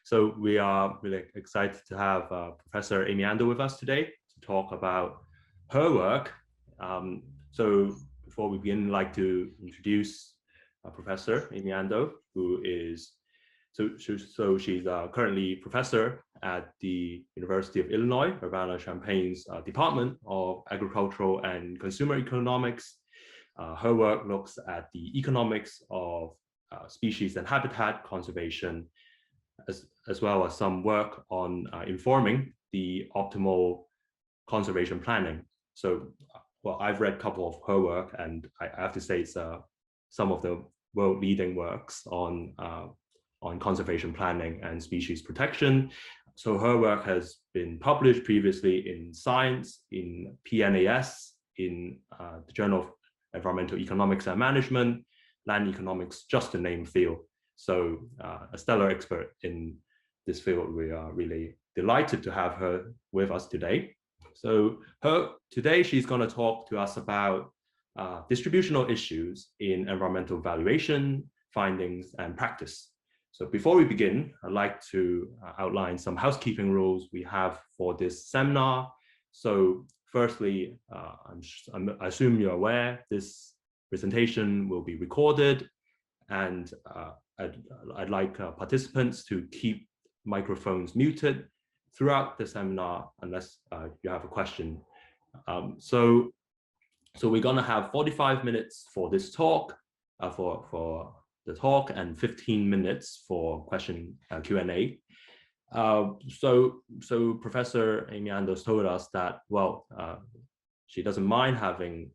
So we are really excited to have Professor Amy Ando with us today to talk about her work. So before we begin, I'd like to introduce Professor Amy Ando, who is she's currently professor at the University of Illinois, Urbana-Champaign's Department of Agricultural and Consumer Economics. Her work looks at the economics of species and habitat conservation, as well as some work on informing the optimal conservation planning. So, well, I've read a couple of her work, and I have to say it's some of the world-leading works on conservation planning and species protection. So her work has been published previously in Science, in PNAS, in the Journal of Environmental Economics and Management, Land Economics, just to name a few. So a stellar expert in this field. We are really delighted to have her with us today. So today she's going to talk to us about distributional issues in environmental valuation, findings, and practice. So before we begin, I'd like to outline some housekeeping rules we have for this seminar. So firstly, I assume you're aware this presentation will be recorded, and I'd like participants to keep microphones muted throughout the seminar unless you have a question. So we're going to have 45 minutes for this talk, for the talk, and 15 minutes for question Q&A. So Professor Amy Ando told us that, well, she doesn't mind having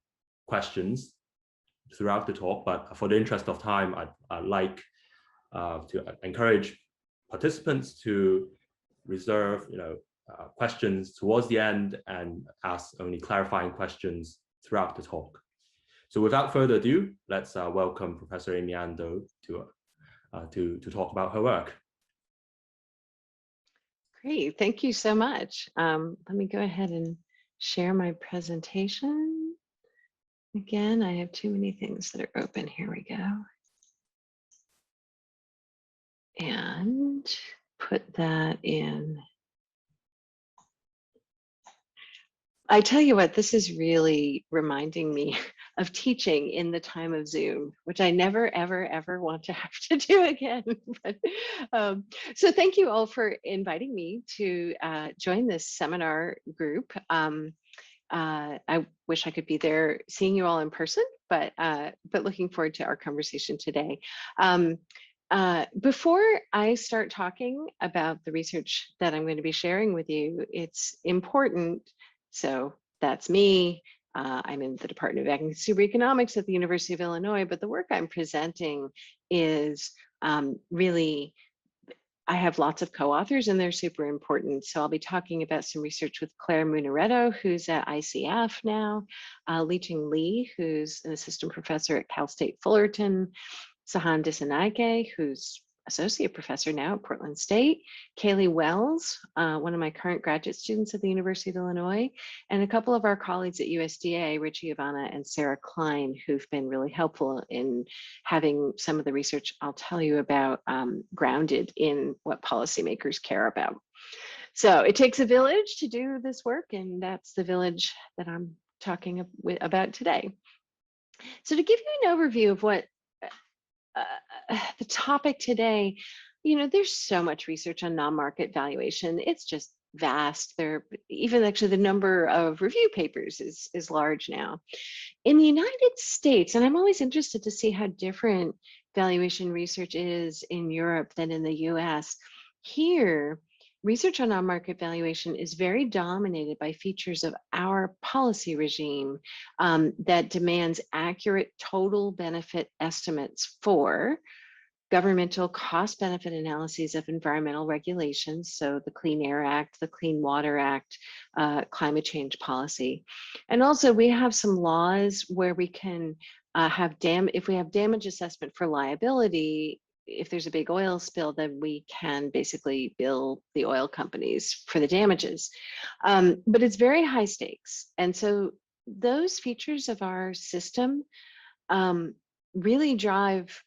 questions throughout the talk, but for the interest of time, I'd like to encourage participants to reserve, questions towards the end and ask only clarifying questions throughout the talk. So without further ado, let's welcome Professor Amy Ando to talk about her work. Great, thank you so much. Let me go ahead and share my presentation. Again, I have too many things that are open. Here we go. And put that in. I tell you what, this is really reminding me of teaching in the time of Zoom, which I never, ever, ever want to have to do again. But, so thank you all for inviting me to join this seminar group. I wish I could be there seeing you all in person, but looking forward to our conversation today. Before I start talking about the research that I'm going to be sharing with you, it's important. So that's me. I'm in the Department of Ag and Consumer Economics at the University of Illinois, but the work I'm presenting is really, I have lots of co-authors and they're super important. So I'll be talking about some research with Claire Munaretto, who's at ICF now, Li-Ching Li, who's an assistant professor at Cal State Fullerton, Sahan Dissanayake, who's associate professor now at Portland State, Kaylee Wells, one of my current graduate students at the University of Illinois, and a couple of our colleagues at USDA, Richie Ivana and Sarah Klein, who've been really helpful in having some of the research I'll tell you about grounded in what policymakers care about. So it takes a village to do this work, and that's the village that I'm talking about today. So to give you an overview of what the topic today, there's so much research on non-market valuation. It's just vast. Even actually the number of review papers is large now. In the United States, and I'm always interested to see how different valuation research is in Europe than in the US. Here, research on non-market valuation is very dominated by features of our policy regime that demands accurate total benefit estimates for governmental cost-benefit analyses of environmental regulations, so the Clean Air Act, the Clean Water Act, climate change policy. And also we have some laws where we can if we have damage assessment for liability, if there's a big oil spill, then we can basically bill the oil companies for the damages. But it's very high stakes. And so those features of our system really drive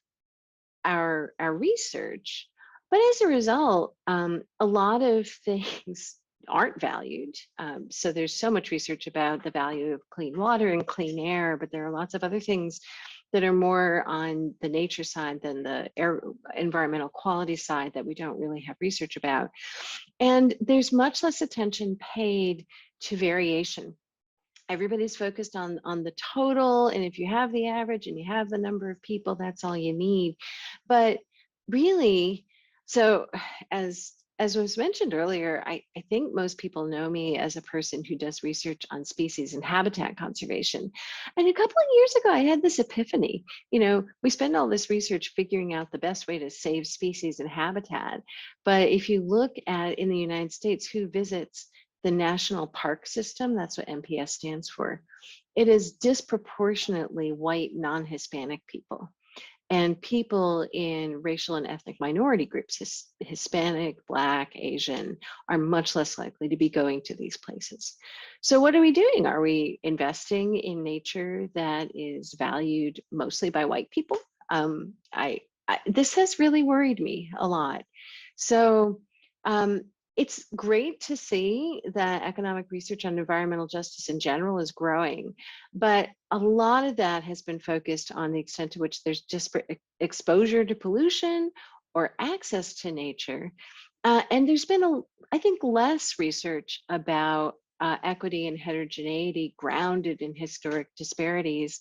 our research. But as a result, a lot of things aren't valued. So there's so much research about the value of clean water and clean air, but there are lots of other things that are more on the nature side than the air environmental quality side that we don't really have research about. And there's much less attention paid to variation. Everybody's focused on the total, and if you have the average and you have the number of people, that's all you need. But really, so as was mentioned earlier, I think most people know me as a person who does research on species and habitat conservation. And a couple of years ago, I had this epiphany. You know, we spend all this research figuring out the best way to save species and habitat. But if you look at in the United States, who visits the National Park System, that's what NPS stands for, it is disproportionately white non-Hispanic people. And people in racial and ethnic minority groups, Hispanic, Black, Asian, are much less likely to be going to these places. So what are we doing? Are we investing in nature that is valued mostly by white people? This has really worried me a lot. So it's great to see that economic research on environmental justice in general is growing, but a lot of that has been focused on the extent to which there's disparate exposure to pollution or access to nature. And there's been, I think, less research about equity and heterogeneity grounded in historic disparities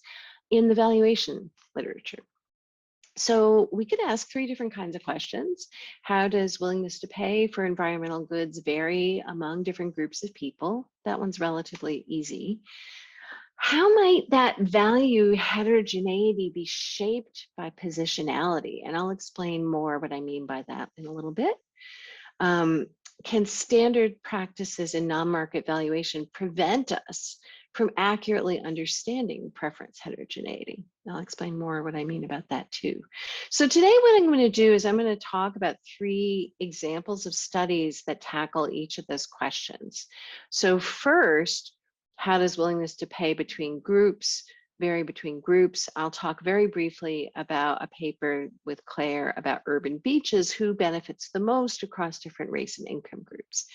in the valuation literature. So we could ask 3 different kinds of questions. How does willingness to pay for environmental goods vary among different groups of people? That one's relatively easy. How might that value heterogeneity be shaped by positionality? And I'll explain more what I mean by that in a little bit. Can standard practices in non-market valuation prevent us from accurately understanding preference heterogeneity? I'll explain more what I mean about that too. So today what I'm going to do is I'm going to talk about 3 examples of studies that tackle each of those questions. So first, how does willingness to pay between groups vary between groups? I'll talk very briefly about a paper with Claire about urban beaches, who benefits the most across different race and income groups.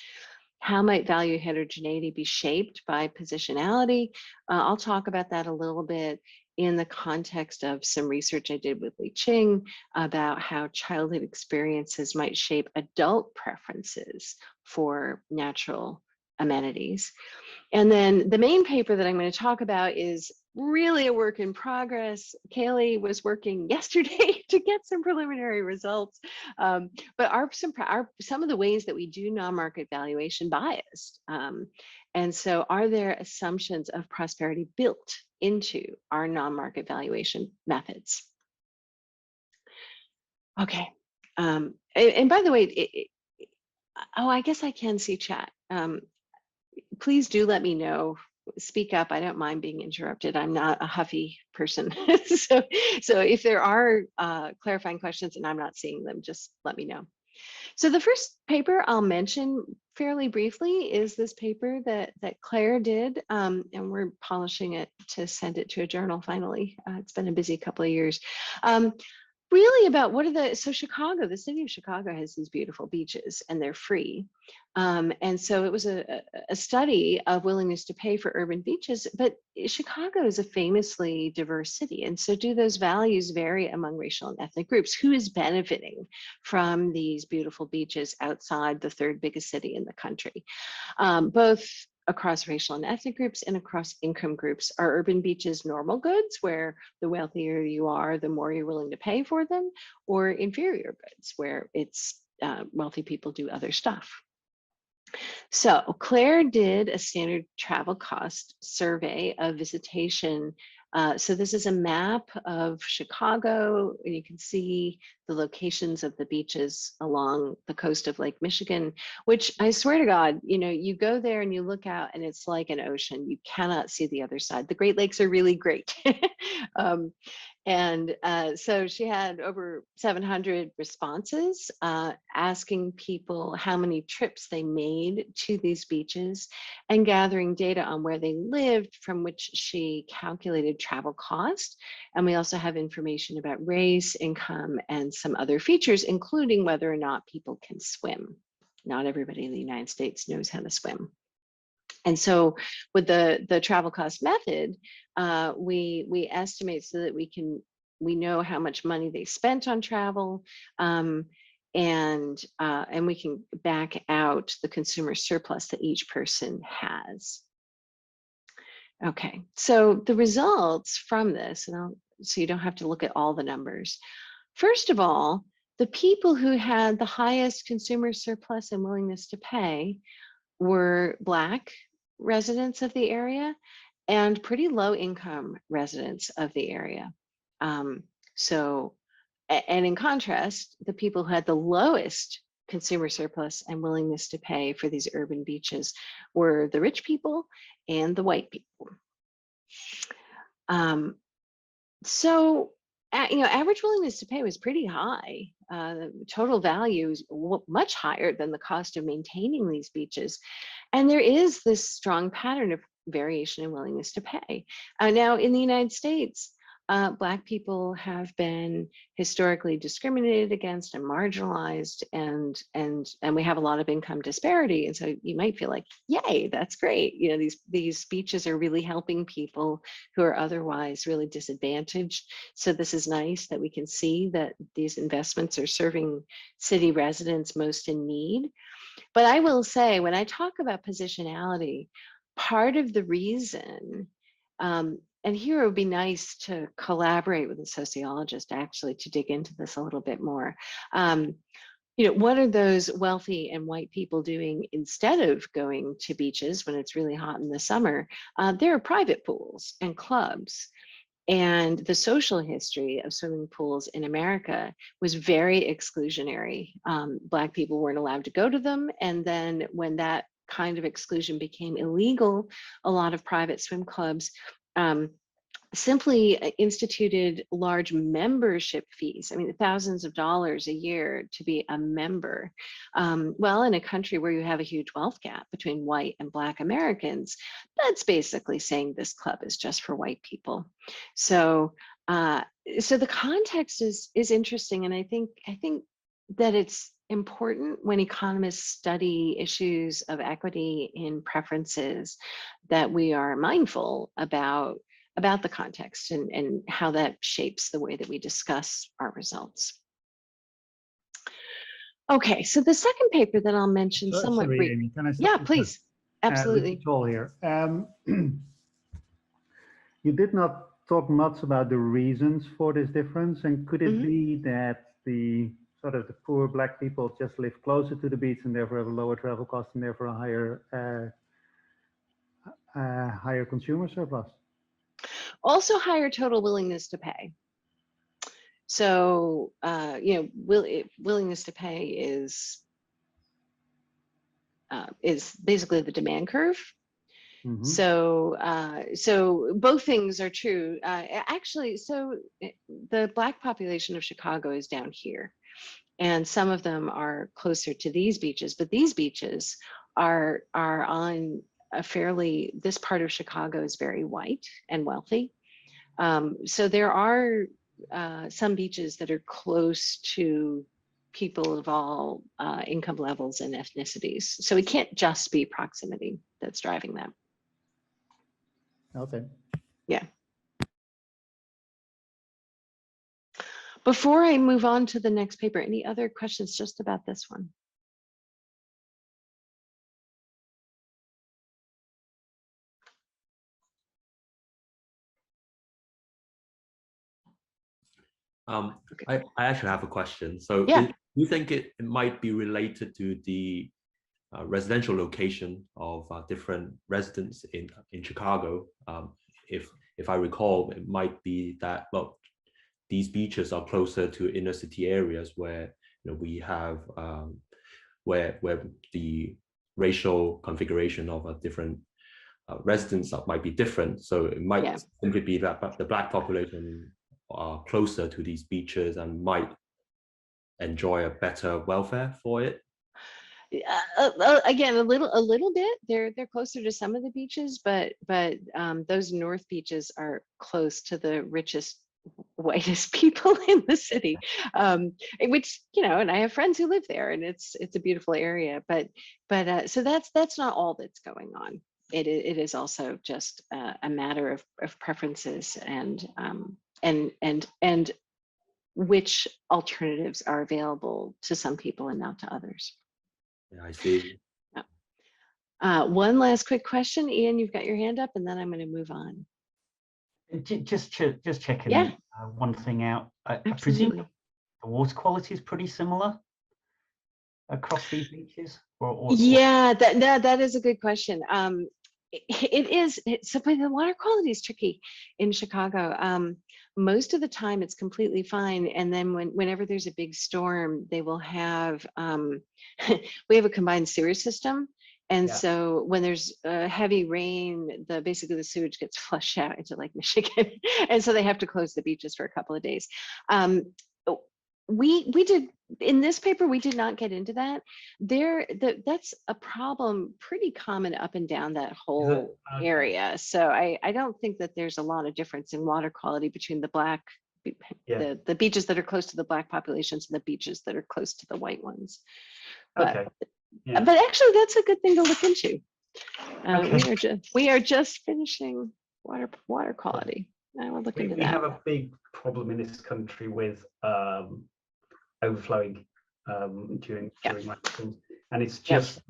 How might value heterogeneity be shaped by positionality? I'll talk about that a little bit in the context of some research I did with Li Qing about how childhood experiences might shape adult preferences for natural amenities. And then the main paper that I'm going to talk about is really a work in progress. Kaylee was working yesterday to get some preliminary results, but some of the ways that we do non-market valuation biased. And so are there assumptions of prosperity built into our non-market valuation methods? Okay. And by the way, I guess I can see chat. Please do let me know. Speak up. I don't mind being interrupted. I'm not a huffy person. so if there are clarifying questions and I'm not seeing them, just let me know. So the first paper I'll mention fairly briefly is this paper that Claire did, and we're polishing it to send it to a journal finally. It's been a busy couple of years. Really about so Chicago, the city of Chicago has these beautiful beaches and they're free. And so it was a study of willingness to pay for urban beaches, but Chicago is a famously diverse city. And so do those values vary among racial and ethnic groups? Who is benefiting from these beautiful beaches outside the 3rd biggest city in the country? Both across racial and ethnic groups and across income groups. Are urban beaches normal goods where the wealthier you are, the more you're willing to pay for them, or inferior goods where it's wealthy people do other stuff? So Claire did a standard travel cost survey of visitation. So this is a map of Chicago, and you can see the locations of the beaches along the coast of Lake Michigan, which I swear to God, you know, you go there and you look out and it's like an ocean. You cannot see the other side. The Great Lakes are really great. And so she had over 700 responses asking people how many trips they made to these beaches and gathering data on where they lived, from which she calculated travel cost. And we also have information about race, income, and some other features, including whether or not people can swim. Not everybody in the United States knows how to swim. And so with the travel cost method, we estimate so that we know how much money they spent on travel, and we can back out the consumer surplus that each person has. Okay, so the results from this, so you don't have to look at all the numbers. First of all, the people who had the highest consumer surplus and willingness to pay were Black residents of the area and pretty low income residents of the area. And in contrast, the people who had the lowest consumer surplus and willingness to pay for these urban beaches were the rich people and the white people. Average willingness to pay was pretty high. The total value is much higher than the cost of maintaining these beaches. And there is this strong pattern of variation in willingness to pay. Now, in the United States, Black people have been historically discriminated against and marginalized, and we have a lot of income disparity. And so you might feel like, yay, that's great. You know, these beaches are really helping people who are otherwise really disadvantaged. So this is nice that we can see that these investments are serving city residents most in need. But I will say, when I talk about positionality, part of the reason, and here it would be nice to collaborate with a sociologist actually to dig into this a little bit more. What are those wealthy and white people doing instead of going to beaches when it's really hot in the summer? There are private pools and clubs. And the social history of swimming pools in America was very exclusionary. Black people weren't allowed to go to them. And then when that kind of exclusion became illegal, a lot of private swim clubs simply instituted large membership fees. I mean, thousands of dollars a year to be a member. Well, in a country where you have a huge wealth gap between white and Black Americans, that's basically saying this club is just for white people. So the context is interesting, and I think that it's important when economists study issues of equity in preferences that we are mindful about the context and how that shapes the way that we discuss our results. Okay, so the second paper that I'll mention somewhat Sorry, brief. Amy, can I stop Yeah, you please. Absolutely. Paul here. You did not talk much about the reasons for this difference, and could it be that the poor Black people just live closer to the beach and therefore have a lower travel cost and therefore a higher consumer surplus? Also higher total willingness to pay. So, willingness to pay is basically the demand curve. So both things are true. Actually, so the Black population of Chicago is down here, and some of them are closer to these beaches, but these beaches are on this part of Chicago is very white and wealthy. So there are some beaches that are close to people of all income levels and ethnicities. So it can't just be proximity that's driving that. Okay. Yeah. Before I move on to the next paper, any other questions just about this one? I actually have a question. So yeah. do you think it might be related to the residential location of different residents in Chicago? If I recall, it might be that, well, these beaches are closer to inner city areas where we have where the racial configuration of different residents might be different. So it might simply be that the Black population are closer to these beaches and might enjoy a better welfare for it? Again, a little bit. They're closer to some of the beaches, but those north beaches are close to the richest, whitest people in the city, which, you know, and I have friends who live there, and it's a beautiful area. But so that's not all that's going on. It is also just a matter of preferences and which alternatives are available to some people and not to others. Yeah, I see. One last quick question, Ian, you've got your hand up, and then I'm going to move on. Just checking Yeah. one thing out. I Absolutely. presume the water quality is pretty similar across these beaches? Yeah, that is a good question. It is. So, but the water quality is tricky in Chicago. Most of the time, it's completely fine, and then whenever there's a big storm, they will have. We have a combined sewer system, and Yeah. so when there's heavy rain, basically the sewage gets flushed out into Lake Michigan, and so they have to close the beaches for a couple of days. We did in this paper, we did not get into that. That's a problem pretty common up and down that whole Okay. area. So I don't think that there's a lot of difference in water quality between the beaches that are close to the Black populations and the beaches that are close to the white ones. But, Okay. Yeah. but actually, that's a good thing to look into. Okay. We are just finishing water quality. I will look into We that. have a big problem in this country with overflowing during rainfalls, and it's just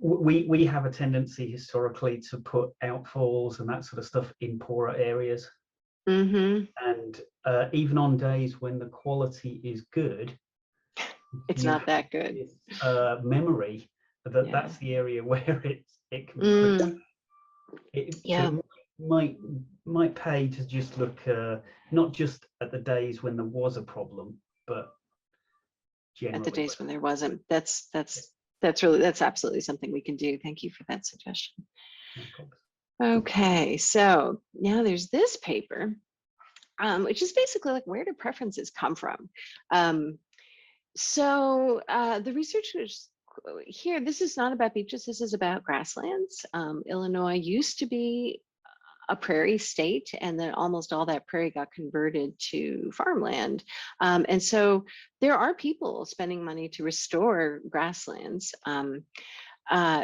we have a tendency historically to put outfalls and that sort of stuff in poorer areas, and even on days when the quality is good, it's not that good. Memory that's the area where it can be so it might pay to just look not just at the days when there was a problem, but generally at the days when there wasn't. That's absolutely something we can do. Thank you for that suggestion. Okay, so now there's this paper, which is basically like, where do preferences come from? So the researchers here, this is not about beaches, this is about grasslands. Illinois used to be a prairie state, and then almost all that prairie got converted to farmland. And so there are people spending money to restore grasslands.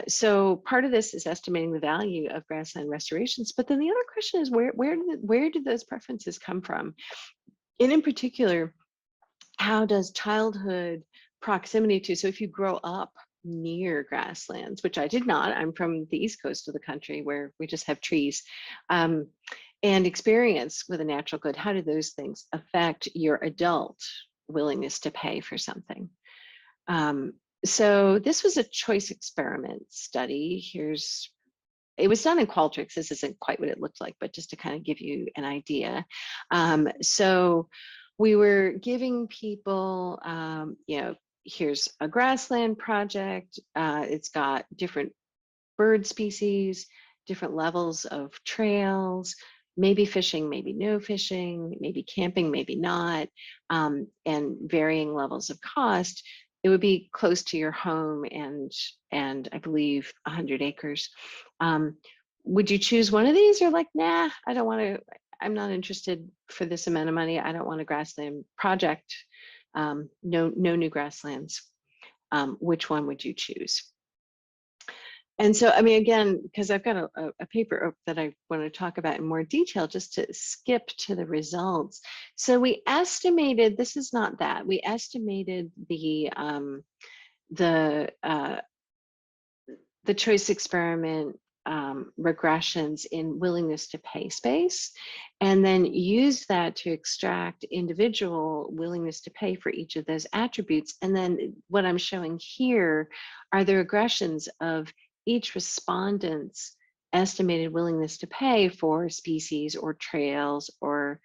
So part of this is estimating the value of grassland restorations, but then the other question is where did those preferences come from? And in particular, how does childhood proximity to, so if you grow up near grasslands, which I did not, I'm from the East Coast of the country where we just have trees, and experience with a natural good, how do those things affect your adult willingness to pay for something? So this was a choice experiment study. It was done in Qualtrics. This isn't quite what it looked like, but just to kind of give you an idea. So we were giving people, here's a grassland project. It's got different bird species, different levels of trails, maybe fishing, maybe no fishing, maybe camping, maybe not, and varying levels of cost. It would be close to your home and I believe 100 acres. Would you choose one of these, or like, nah, I don't want to, I'm not interested for this amount of money. I don't want a grassland project. No new grasslands. Which one would you choose? And so, I mean, again, because I've got a paper that I want to talk about in more detail, just to skip to the results. So we estimated, this is not that, we estimated the choice experiment regressions in willingness to pay space, and then use that to extract individual willingness to pay for each of those attributes. And then what I'm showing here are the regressions of each respondent's estimated willingness to pay for species or trails, or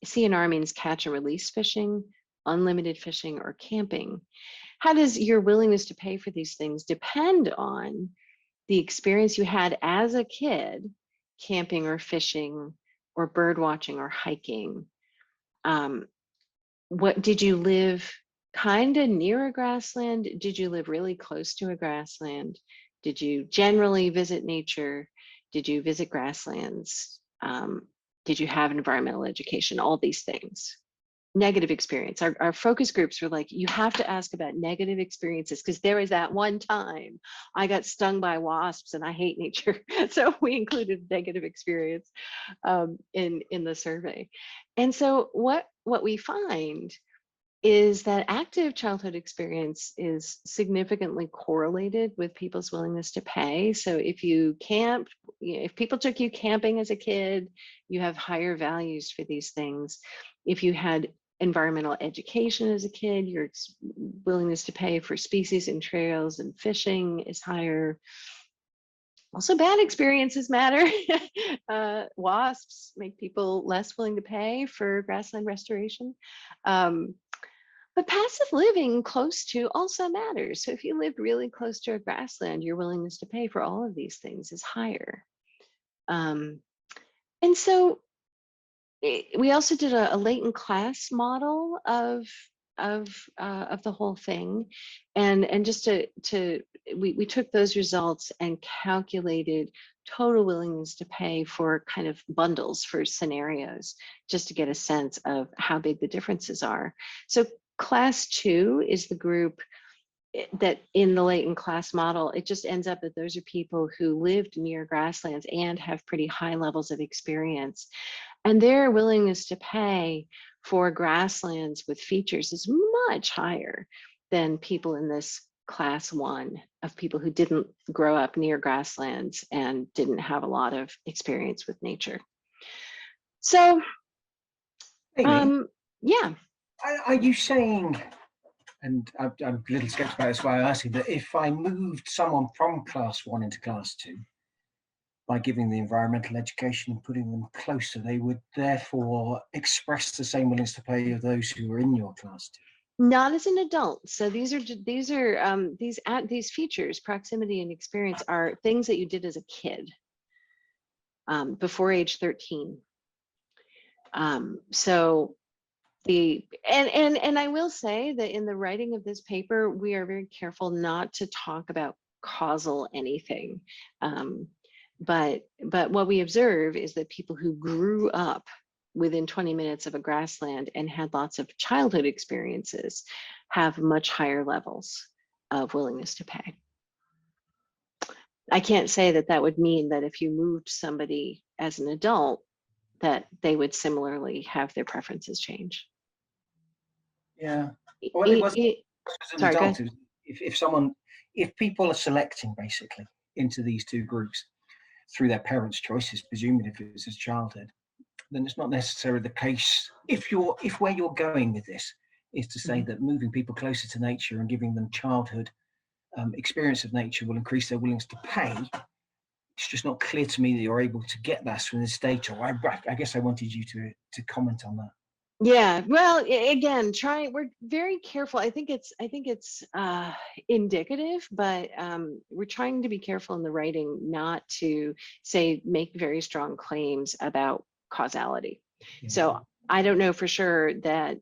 CNR means catch and release fishing, unlimited fishing, or camping. How does your willingness to pay for these things depend on the experience you had as a kid camping or fishing or bird watching or hiking. What did you live kind of near a grassland? Did you live really close to a grassland? Did you generally visit nature? Did you visit grasslands? Did you have environmental education? All these things. Negative experience. Our focus groups were like, you have to ask about negative experiences because there was that one time I got stung by wasps and I hate nature. So we included negative experience in the survey. And so what we find is that active childhood experience is significantly correlated with people's willingness to pay. So if you camp, if people took you camping as a kid, you have higher values for these things. If you had environmental education as a kid, your willingness to pay for species and trails and fishing is higher. Also, bad experiences matter. Wasps make people less willing to pay for grassland restoration. But passive living close to also matters. So if you lived really close to a grassland, your willingness to pay for all of these things is higher. And so we also did a latent class model of the whole thing, and just we took those results and calculated total willingness to pay for kind of bundles for scenarios, just to get a sense of how big the differences are. So class 2 is the group that in the latent class model, it just ends up that those are people who lived near grasslands and have pretty high levels of experience. And their willingness to pay for grasslands with features is much higher than people in this class 1 of people who didn't grow up near grasslands and didn't have a lot of experience with nature. So, Amy, yeah. are you saying, and I'm a little skeptical about this, why I asked you, that if I moved someone from class 1 into class 2, by giving the environmental education and putting them closer, they would therefore express the same willingness to pay of those who were in your class 2? Not as an adult. So these features, proximity and experience, are things that you did as a kid before age 13. So and I will say that in the writing of this paper, we are very careful not to talk about causal anything. But what we observe is that people who grew up within 20 minutes of a grassland and had lots of childhood experiences have much higher levels of willingness to pay. I can't say that that would mean that if you moved somebody as an adult, that they would similarly have their preferences change. Yeah. Well, it was an sorry, adult. If people are selecting basically into these two groups through their parents' choices, presumably if it's as childhood, then it's not necessarily the case. If where you're going with this is to say that moving people closer to nature and giving them childhood experience of nature will increase their willingness to pay, it's just not clear to me that you're able to get that from this data. I guess I wanted you to comment on that. Yeah, well, again, we're very careful. I think it's indicative, but we're trying to be careful in the writing not to make very strong claims about causality. Yeah. So I don't know for sure that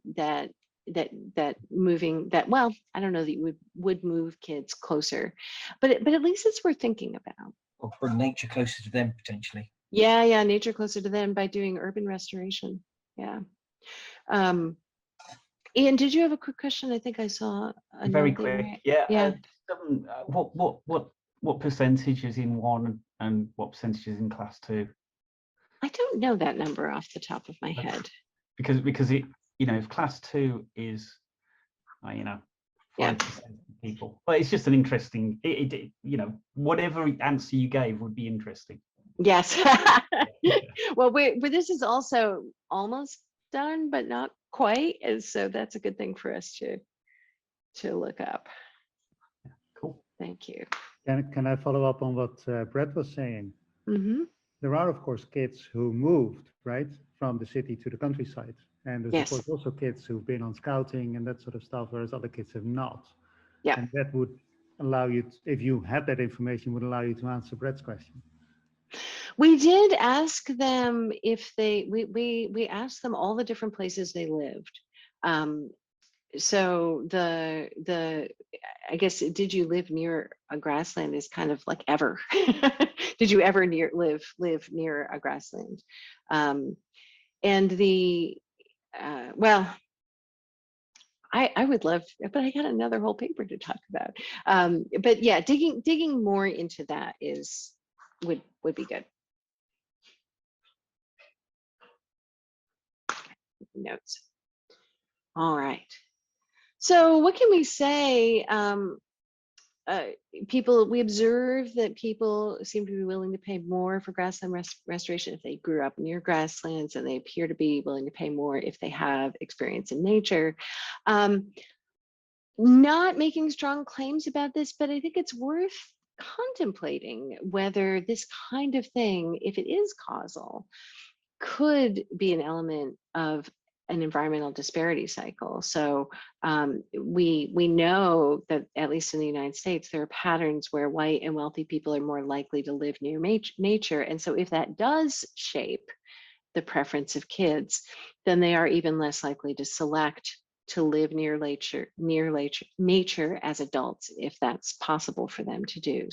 moving that, well, I don't know that you would move kids closer, but at least it's worth thinking about. Or bring nature closer to them potentially. Yeah, nature closer to them by doing urban restoration. Yeah. Ian, did you have a quick question? I think I saw a very quick. Yeah. What percentage is in 1 and what percentage is in class 2? I don't know that number off the top of my head. Because it, if class 2 is, 5% of people, but it's just an interesting. Whatever answer you gave would be interesting. Yes. Well, this is also almost done, but not quite, and so that's a good thing for us to look up. Cool. Thank you. Can I follow up on what Brett was saying? Mm-hmm. There are, of course, kids who moved, right, from the city to the countryside. And there's, of course, also kids who've been on scouting and that sort of stuff, whereas other kids have not. Yeah. And that would allow you, if you had that information, would allow you to answer Brett's question. We did ask them if we asked them all the different places they lived. So I guess, did you live near a grassland is kind of like ever. Did you ever live near a grassland? And well, I would love, but I got another whole paper to talk about. But yeah, digging more into that would be good. Notes. All right. So what can we say? We observe that people seem to be willing to pay more for grassland restoration if they grew up near grasslands, and they appear to be willing to pay more if they have experience in nature. Not making strong claims about this, but I think it's worth contemplating whether this kind of thing, if it is causal, could be an element of an environmental disparity cycle. So we know that, at least in the United States, there are patterns where white and wealthy people are more likely to live near nature. And so if that does shape the preference of kids, then they are even less likely to select to live near nature as adults, if that's possible for them to do.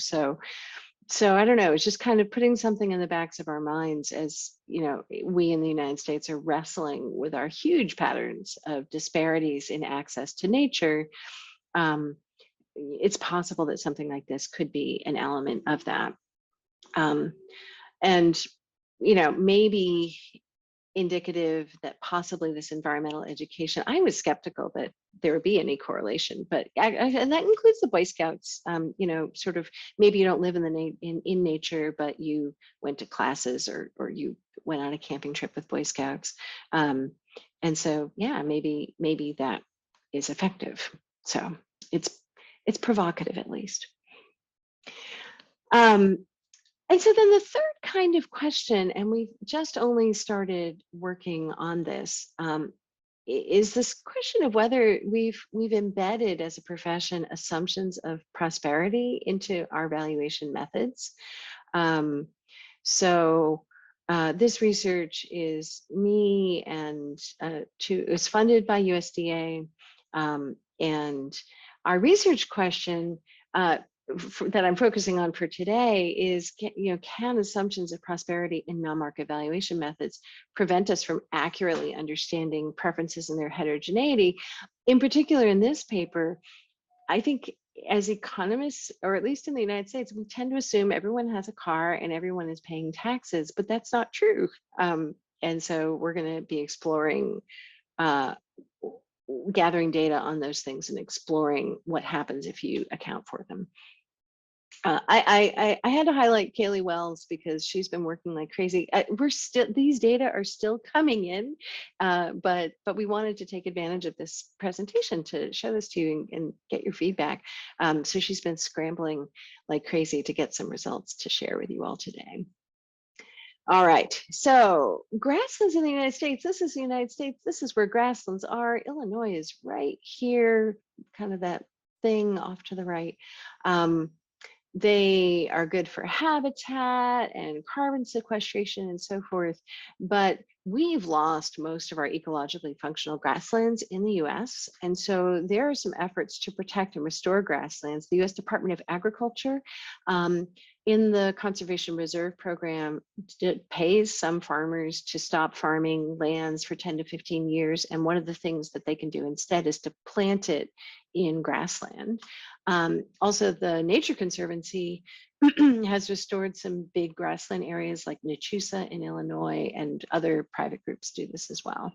So I don't know, it's just kind of putting something in the backs of our minds, as you know, we in the United States are wrestling with our huge patterns of disparities in access to nature. It's possible that something like this could be an element of that. And you know, maybe indicative that possibly this environmental education, I was skeptical that there would be any correlation, but and that includes the Boy Scouts. You know, sort of, maybe you don't live in the in nature, but you went to classes, or you went on a camping trip with Boy Scouts, and so yeah, maybe that is effective. So it's provocative, at least. And so then the third kind of question, and we've just only started working on this, is this question of whether we've embedded, as a profession, assumptions of prosperity into our valuation methods. This research is me and it was funded by USDA, and our research question that I'm focusing on for today is, you know, can assumptions of prosperity in non-market valuation methods prevent us from accurately understanding preferences and their heterogeneity? In particular, in this paper, I think as economists, or at least in the United States, we tend to assume everyone has a car and everyone is paying taxes, but that's not true. And so we're going to be exploring gathering data on those things and exploring what happens if you account for them. I had to highlight Kaylee Wells because she's been working like crazy. These data are still coming in, but we wanted to take advantage of this presentation to show this to you and get your feedback. So she's been scrambling like crazy to get some results to share with you all today. All right, so grasslands in the United States. This is the United States. This is where grasslands are. Illinois is right here, kind of that thing off to the right. They are good for habitat and carbon sequestration and so forth, but we've lost most of our ecologically functional grasslands in the US. And so there are some efforts to protect and restore grasslands. The US Department of Agriculture, in the Conservation Reserve Program, pays some farmers to stop farming lands for 10 to 15 years. And one of the things that they can do instead is to plant it in grassland. Also, the Nature Conservancy has restored some big grassland areas like Nachusa in Illinois, and other private groups do this as well.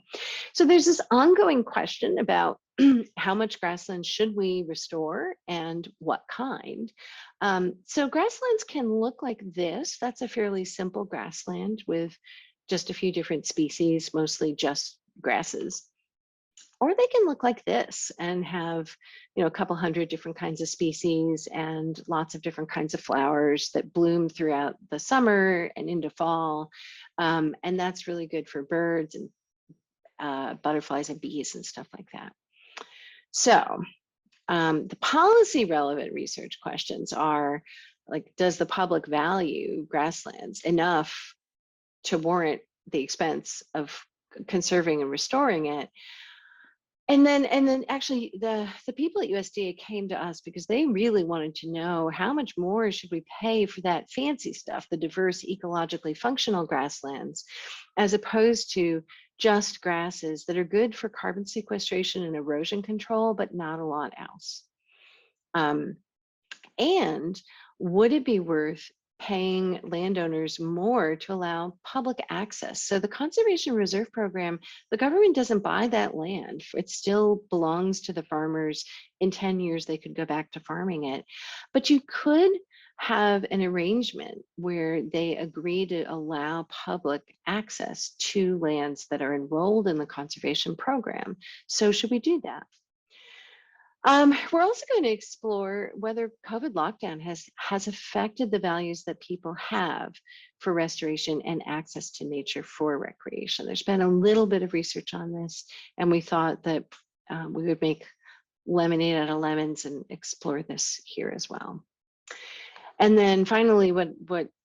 So there's this ongoing question about how much grassland should we restore and what kind. So grasslands can look like this. That's a fairly simple grassland with just a few different species, mostly just grasses. Or they can look like this and have, you know, a couple hundred different kinds of species and lots of different kinds of flowers that bloom throughout the summer and into fall. And that's really good for birds and butterflies and bees and stuff like that. So the policy relevant research questions are, like, does the public value grasslands enough to warrant the expense of conserving and restoring it? And then actually the people at USDA came to us because they really wanted to know how much more should we pay for that fancy stuff, the diverse ecologically functional grasslands, as opposed to just grasses that are good for carbon sequestration and erosion control, but not a lot else. And would it be worth paying landowners more to allow public access? So the Conservation Reserve Program, the government doesn't buy that land. It still belongs to the farmers. In 10 years, they could go back to farming it. But you could have an arrangement where they agree to allow public access to lands that are enrolled in the conservation program. So should we do that? We're also going to explore whether COVID lockdown has affected the values that people have for restoration and access to nature for recreation. There's been a little bit of research on this, and we thought that we would make lemonade out of lemons and explore this here as well. And then finally, what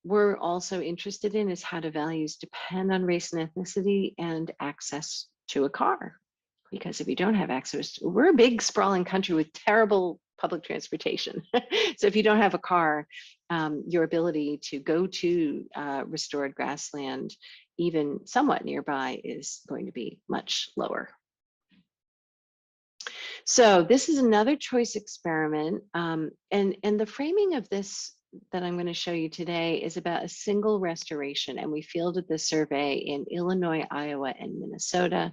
we're also interested in is how do values depend on race and ethnicity and access to a car? Because if you don't have access, we're a big sprawling country with terrible public transportation. So if you don't have a car, your ability to go to restored grassland, even somewhat nearby, is going to be much lower. So this is another choice experiment. And the framing of this that I'm going to show you today is about a single restoration. And we fielded this survey in Illinois, Iowa, and Minnesota.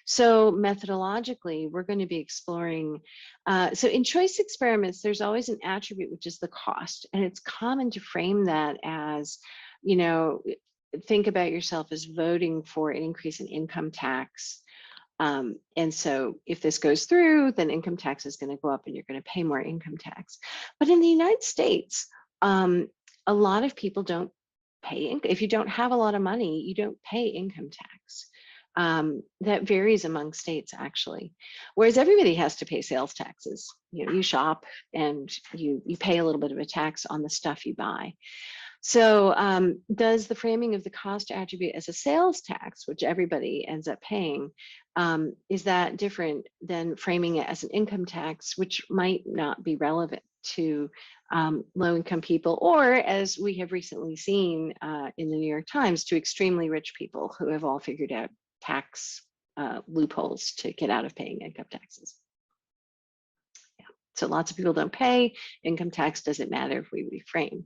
So methodologically, we're going to be exploring, so in choice experiments, there's always an attribute, which is the cost. And it's common to frame that as, you know, think about yourself as voting for an increase in income tax. And so if this goes through, then income tax is going to go up and you're going to pay more income tax. But in the United States, a lot of people don't pay, if you don't have a lot of money, you don't pay income tax. That varies among states, actually. Whereas everybody has to pay sales taxes. You know, you shop and you pay a little bit of a tax on the stuff you buy. So does the framing of the cost attribute as a sales tax, which everybody ends up paying, is that different than framing it as an income tax, which might not be relevant to low-income people, or as we have recently seen in the New York Times, to extremely rich people who have all figured out tax loopholes to get out of paying income taxes. Yeah. So lots of people don't pay income tax. Doesn't matter if we reframe.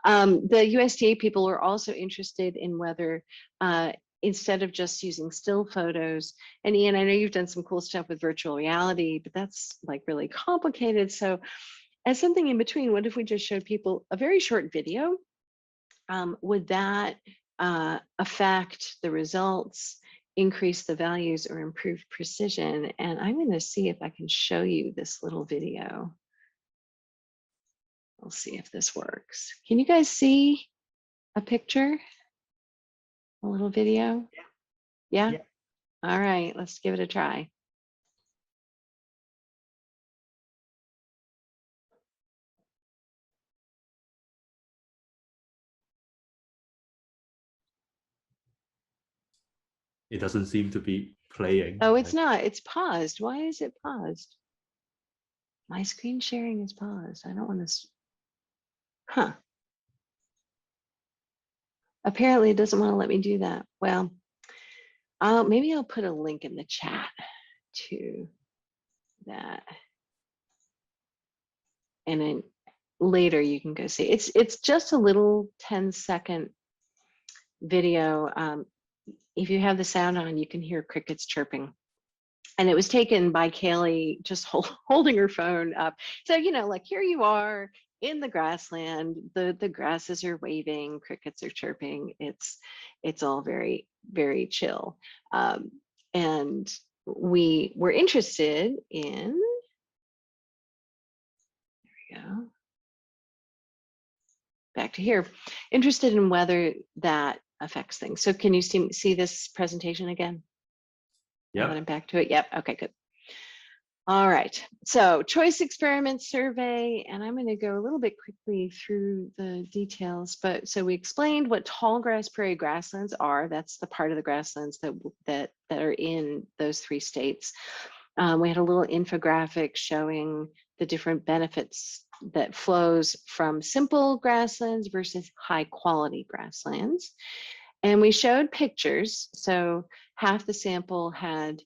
The USDA people are also interested in whether instead of just using still photos, and Ian, I know you've done some cool stuff with virtual reality, but that's like really complicated. So as something in between, what if we just showed people a very short video? Would that affect the results, increase the values, or improve precision? And I'm going to see if I can show you this little video. We'll see if this works. Can you guys see a picture? A little video? Yeah? Yeah. All right, let's give it a try. It doesn't seem to be playing. Oh, it's not. It's paused. Why is it paused? My screen sharing is paused. I don't want to. Huh. Apparently it doesn't want to let me do that. Well, maybe I'll put a link in the chat to that. And then later you can go see. It's just a little 10-second video. If you have the sound on, you can hear crickets chirping. And it was taken by Kaylee just holding her phone up. So, you know, like here you are in the grassland, the grasses are waving, crickets are chirping. It's all very, very chill. And we were interested in, there we go, back to here, interested in whether that affects things. So can you see this presentation again? Yeah. I'm back to it. Yep. Okay, good. All right, so choice experiment survey, and I'm going to go a little bit quickly through the details. But so we explained what tall grass prairie grasslands are. That's the part of the grasslands that are in those 3 states. We had a little infographic showing the different benefits that flows from simple grasslands versus high quality grasslands. And we showed pictures. So half the sample had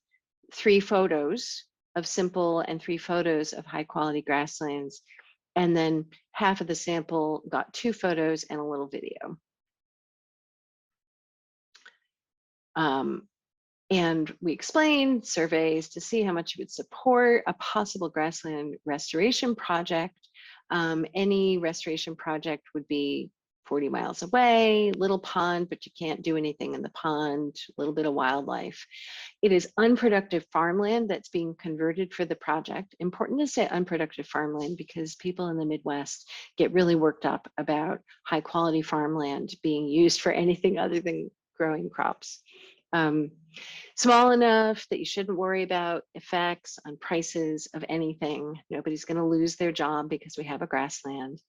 3 photos of simple and 3 photos of high quality grasslands. And then half of the sample got 2 photos and a little video. And we explained surveys to see how much you would support a possible grassland restoration project. Any restoration project would be 40 miles away, little pond, but you can't do anything in the pond, a little bit of wildlife. It is unproductive farmland that's being converted for the project. Important to say unproductive farmland because people in the Midwest get really worked up about high quality farmland being used for anything other than growing crops. Small enough that you shouldn't worry about effects on prices of anything. Nobody's going to lose their job because we have a grassland.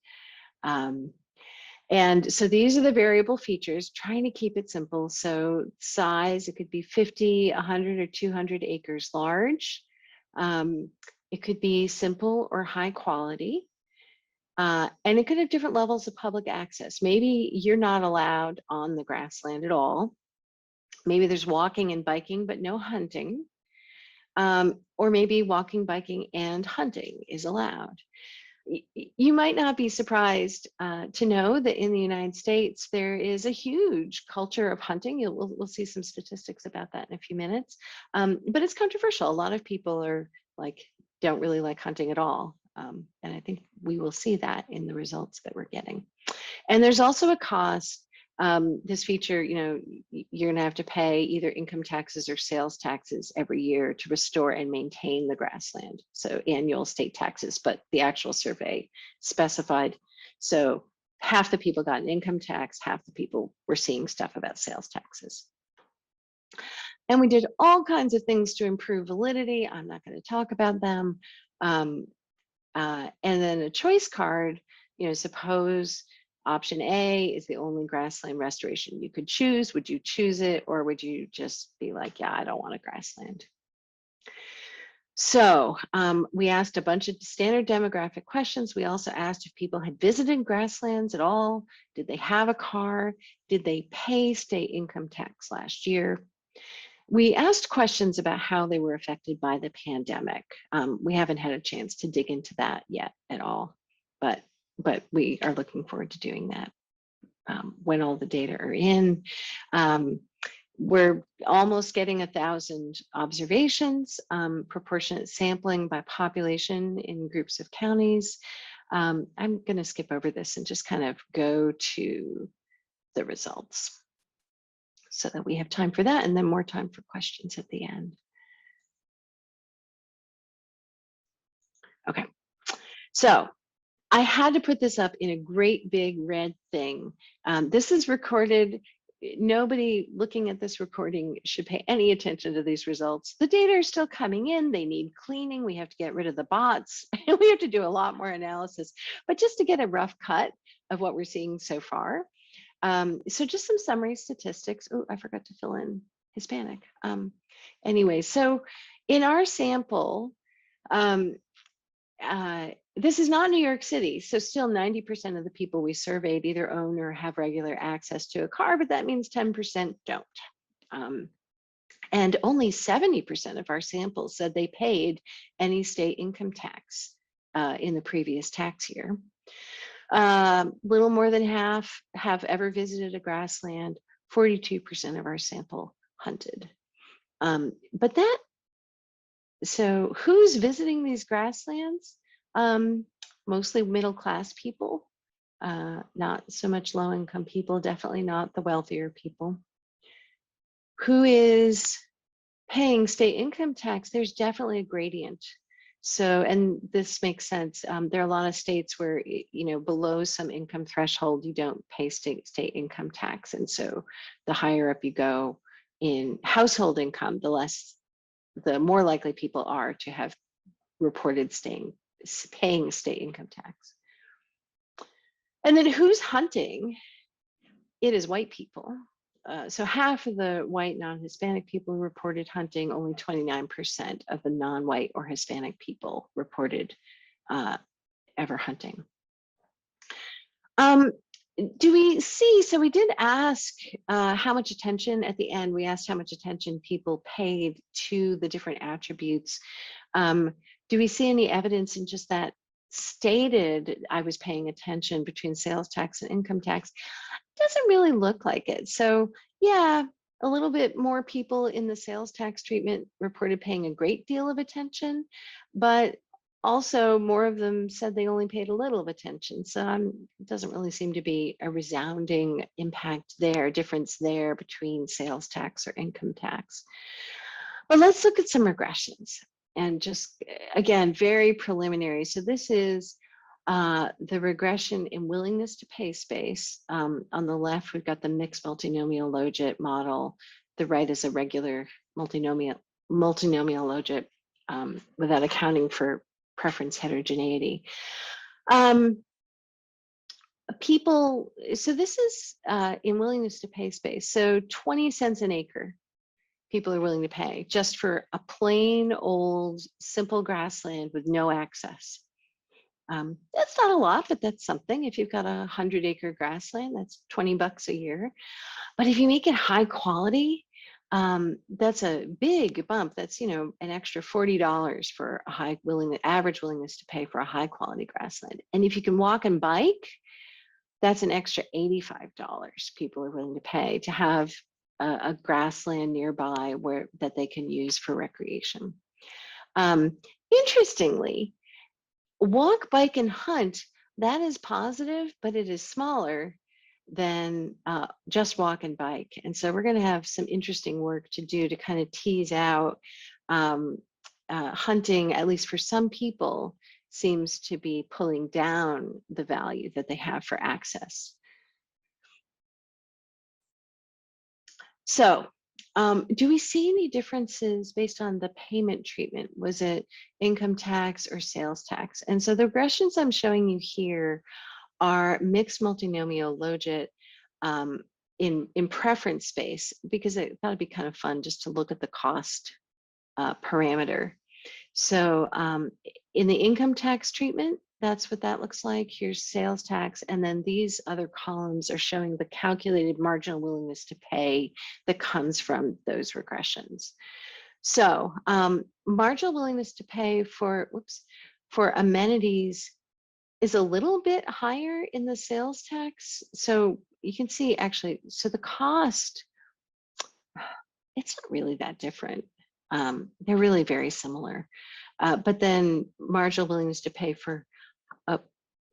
And so these are the variable features, trying to keep it simple. So size, it could be 50, 100, or 200 acres large. It could be simple or high quality. And it could have different levels of public access. Maybe you're not allowed on the grassland at all. Maybe there's walking and biking, but no hunting. Or maybe walking, biking, and hunting is allowed. You might not be surprised to know that in the United States, there is a huge culture of hunting. We'll see some statistics about that in a few minutes. But it's controversial. A lot of people are like, don't really like hunting at all. And I think we will see that in the results that we're getting. And there's also a cost. This feature, you're gonna have to pay either income taxes or sales taxes every year to restore and maintain the grassland. So annual state taxes, but the actual survey specified. So half the people got an income tax, half the people were seeing stuff about sales taxes. And we did all kinds of things to improve validity. I'm not going to talk about them. And then a choice card, suppose option A is the only grassland restoration you could choose. Would you choose it, or would you just be like, yeah, I don't want a grassland? So we asked a bunch of standard demographic questions. We also asked if people had visited grasslands at all. Did they have a car? Did they pay state income tax last year? We asked questions about how they were affected by the pandemic. We haven't had a chance to dig into that yet at all, but we are looking forward to doing that when all the data are in. We're almost getting 1,000 observations, proportionate sampling by population in groups of counties. I'm going to skip over this and just kind of go to the results so that we have time for that and then more time for questions at the end. Okay, so I had to put this up in a great big red thing. This is recorded. Nobody looking at this recording should pay any attention to these results. The data are still coming in. They need cleaning. We have to get rid of the bots. And we have to do a lot more analysis. But just to get a rough cut of what we're seeing so far. So just some summary statistics. Oh, I forgot to fill in Hispanic. Anyway, so in our sample, this is not New York City, so still 90% of the people we surveyed either own or have regular access to a car, but that means 10% don't. And only 70% of our samples said they paid any state income tax in the previous tax year. Little more than half have ever visited a grassland. 42% of our sample hunted. So who's visiting these grasslands? Mostly middle-class people, not so much low-income people, definitely not the wealthier people. Who is paying state income tax? There's definitely a gradient. So, and this makes sense. There are a lot of states where, below some income threshold, you don't pay state income tax. And so the higher up you go in household income, the more likely people are to have reported paying state income tax. And then who's hunting? It is white people. So half of the white non-Hispanic people reported hunting, only 29% of the non-white or Hispanic people reported ever hunting. Do we see, so we did ask how much attention at the end, we asked how much attention people paid to the different attributes. Do we see any evidence in just that stated I was paying attention between sales tax and income tax? Doesn't really look like it. So yeah, a little bit more people in the sales tax treatment reported paying a great deal of attention, but also more of them said they only paid a little of attention. So it doesn't really seem to be a resounding impact there, difference there between sales tax or income tax. But let's look at some regressions, and just, again, very preliminary. So this is the regression in willingness to pay space. On the left, we've got the mixed multinomial logit model. The right is a regular multinomial logit without accounting for preference heterogeneity. People, so this is in willingness to pay space. So 20 cents an acre, people are willing to pay just for a plain old simple grassland with no access. That's not a lot, but that's something. If you've got a 100-acre grassland, that's $20 a year. But if you make it high quality, that's a big bump. That's, an extra $40 for a average willingness to pay for a high quality grassland. And if you can walk and bike, that's an extra $85 people are willing to pay to have a grassland nearby that they can use for recreation. Interestingly, walk, bike, and hunt, that is positive, but it is smaller than just walk and bike. And so we're going to have some interesting work to do to kind of tease out hunting, at least for some people, seems to be pulling down the value that they have for access. So do we see any differences based on the payment treatment? Was it income tax or sales tax? And so the regressions I'm showing you here are mixed multinomial logit in preference space, because I thought it'd be kind of fun just to look at the cost parameter. So in the income tax treatment, that's what that looks like. Here's sales tax. And then these other columns are showing the calculated marginal willingness to pay that comes from those regressions. So marginal willingness to pay for amenities is a little bit higher in the sales tax. So you can see actually, so the cost, it's not really that different. They're really very similar. But then marginal willingness to pay for,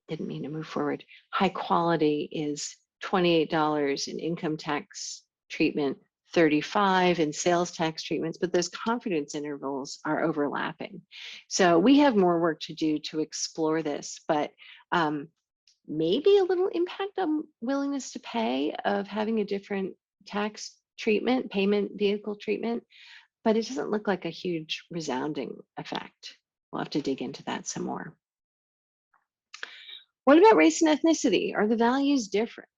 didn't mean to move forward, high quality is $28 in income tax treatment, $35 in sales tax treatments, but those confidence intervals are overlapping. So we have more work to do to explore this, but maybe a little impact on willingness to pay of having a different tax treatment, payment vehicle treatment, but it doesn't look like a huge resounding effect. We'll have to dig into that some more. What about race and ethnicity? Are the values different?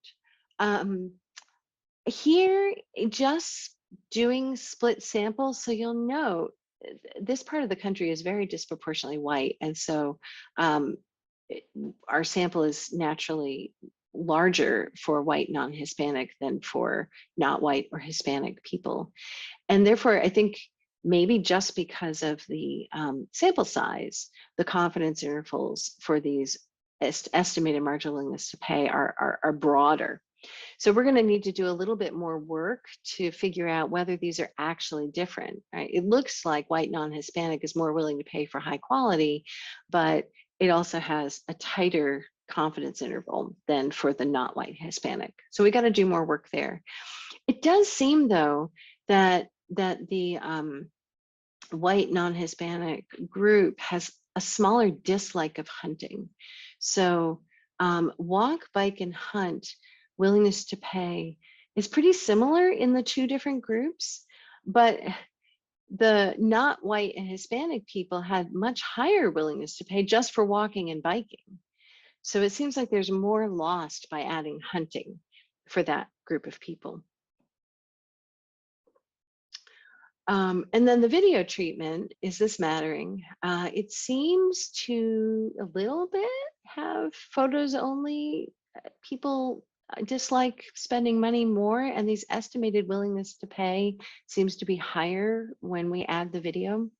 Here, just doing split samples, so you'll note this part of the country is very disproportionately white, and so our sample is naturally larger for white non-Hispanic than for not white or Hispanic people. And therefore, I think maybe just because of the sample size, the confidence intervals for these estimated marginal willingness to pay are broader. So we're going to need to do a little bit more work to figure out whether these are actually different. Right? It looks like white non-Hispanic is more willing to pay for high quality, but it also has a tighter confidence interval than for the not white Hispanic. So we got to do more work there. It does seem, though, that the white non-Hispanic group has a smaller dislike of hunting. So walk, bike, and hunt willingness to pay is pretty similar in the two different groups, but the not white and Hispanic people had much higher willingness to pay just for walking and biking. So it seems like there's more lost by adding hunting for that group of people. And then the video treatment, is this mattering? It seems to a little bit have photos only. People dislike spending money more, and these estimated willingness to pay seems to be higher when we add the video.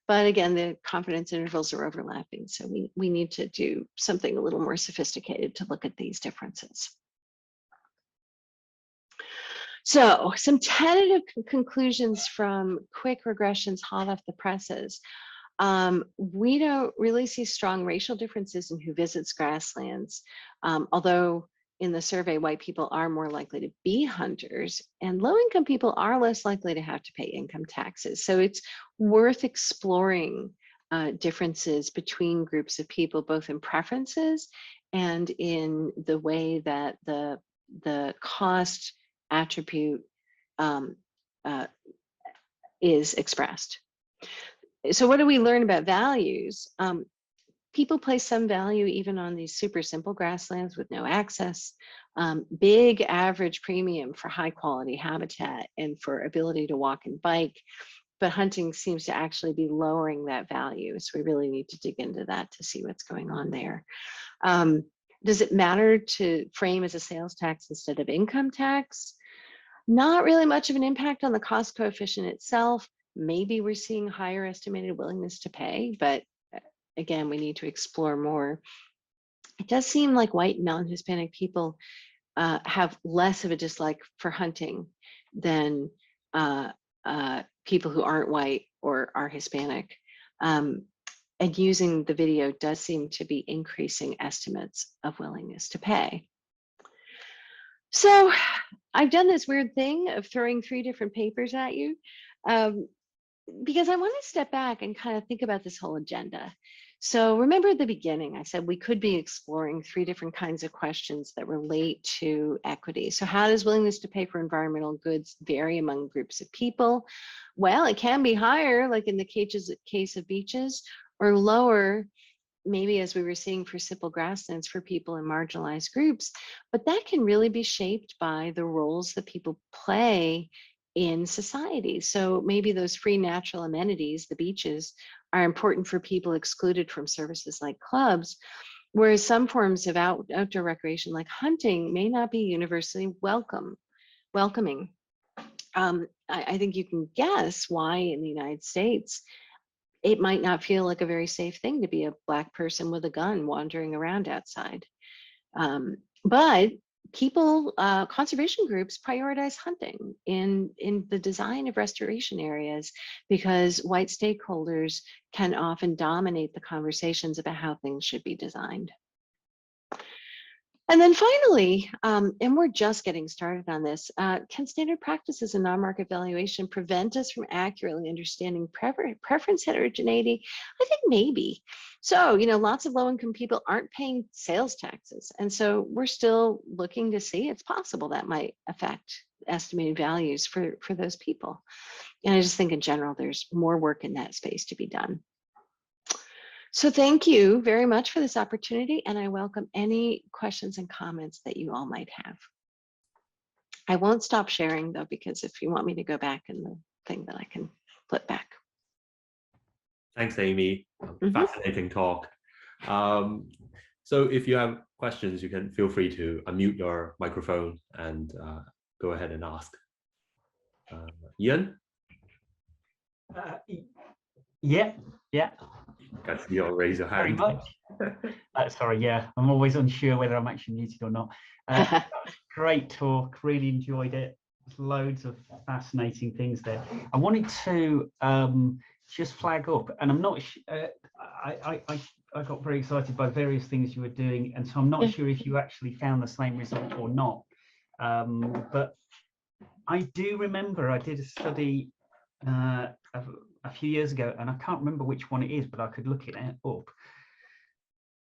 But again, the confidence intervals are overlapping, so we need to do something a little more sophisticated to look at these differences. So some tentative conclusions from quick regressions hot off the presses. We don't really see strong racial differences in who visits grasslands, although in the survey, white people are more likely to be hunters, and low-income people are less likely to have to pay income taxes. So it's worth exploring differences between groups of people, both in preferences and in the way that the cost attribute is expressed. So what do we learn about values? People place some value even on these super simple grasslands with no access, big average premium for high quality habitat and for ability to walk and bike, but hunting seems to actually be lowering that value. So we really need to dig into that to see what's going on there. Does it matter to frame as a sales tax instead of income tax? Not really much of an impact on the cost coefficient itself. Maybe we're seeing higher estimated willingness to pay, but again, we need to explore more. It does seem like white non-Hispanic people have less of a dislike for hunting than people who aren't white or are Hispanic. And using the video does seem to be increasing estimates of willingness to pay. So I've done this weird thing of throwing 3 different papers at you because I want to step back and kind of think about this whole agenda. So remember at the beginning, I said we could be exploring 3 different kinds of questions that relate to equity. So how does willingness to pay for environmental goods vary among groups of people? Well, it can be higher, like in the case of beaches, or lower, maybe as we were seeing for simple grasslands for people in marginalized groups, but that can really be shaped by the roles that people play in society. So maybe those free natural amenities, the beaches, are important for people excluded from services like clubs, whereas some forms of outdoor recreation like hunting may not be universally welcoming. I think you can guess why in the United States it might not feel like a very safe thing to be a Black person with a gun wandering around outside. But people, conservation groups prioritize hunting in the design of restoration areas because white stakeholders can often dominate the conversations about how things should be designed. And then finally, and we're just getting started on this, can standard practices and non-market valuation prevent us from accurately understanding preference heterogeneity? I think maybe. So, lots of low-income people aren't paying sales taxes. And so we're still looking to see it's possible that might affect estimated values for those people. And I just think in general, there's more work in that space to be done. So thank you very much for this opportunity, and I welcome any questions and comments that you all might have. I won't stop sharing though, because if you want me to go back in the thing, that I can flip back. Thanks, Amy. Fascinating talk. So if you have questions, you can feel free to unmute your microphone and go ahead and ask. Ian? Yeah. Guess you'll raise your hand. Very much. Sorry, yeah, I'm always unsure whether I'm actually muted or not. Great talk, really enjoyed it. There's loads of fascinating things there. I wanted to just flag up, and I'm not. I got very excited by various things you were doing, and so I'm not sure if you actually found the same result or not. But I do remember I did a study a few years ago, and I can't remember which one it is, but I could look it up.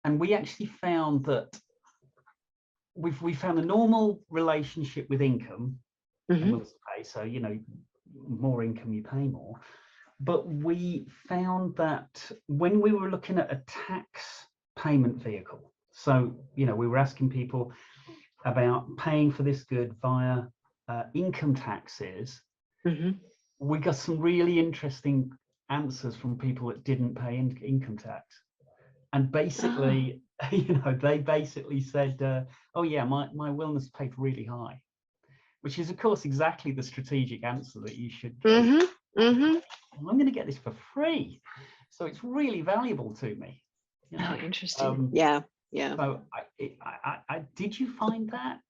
And we actually found that we found a normal relationship with income and willingness to pay. So more income, you pay more. but we found that when we were looking at a tax payment vehicle, so, you know, we were asking people about paying for this good via income taxes, we got some really interesting answers from people that didn't pay income tax. And basically, you know, they basically said, oh yeah, my willingness paid really high, which is of course exactly the strategic answer that you should give. I'm going to get this for free, so it's really valuable to me. You know? Oh, interesting. Yeah. So I did you find that?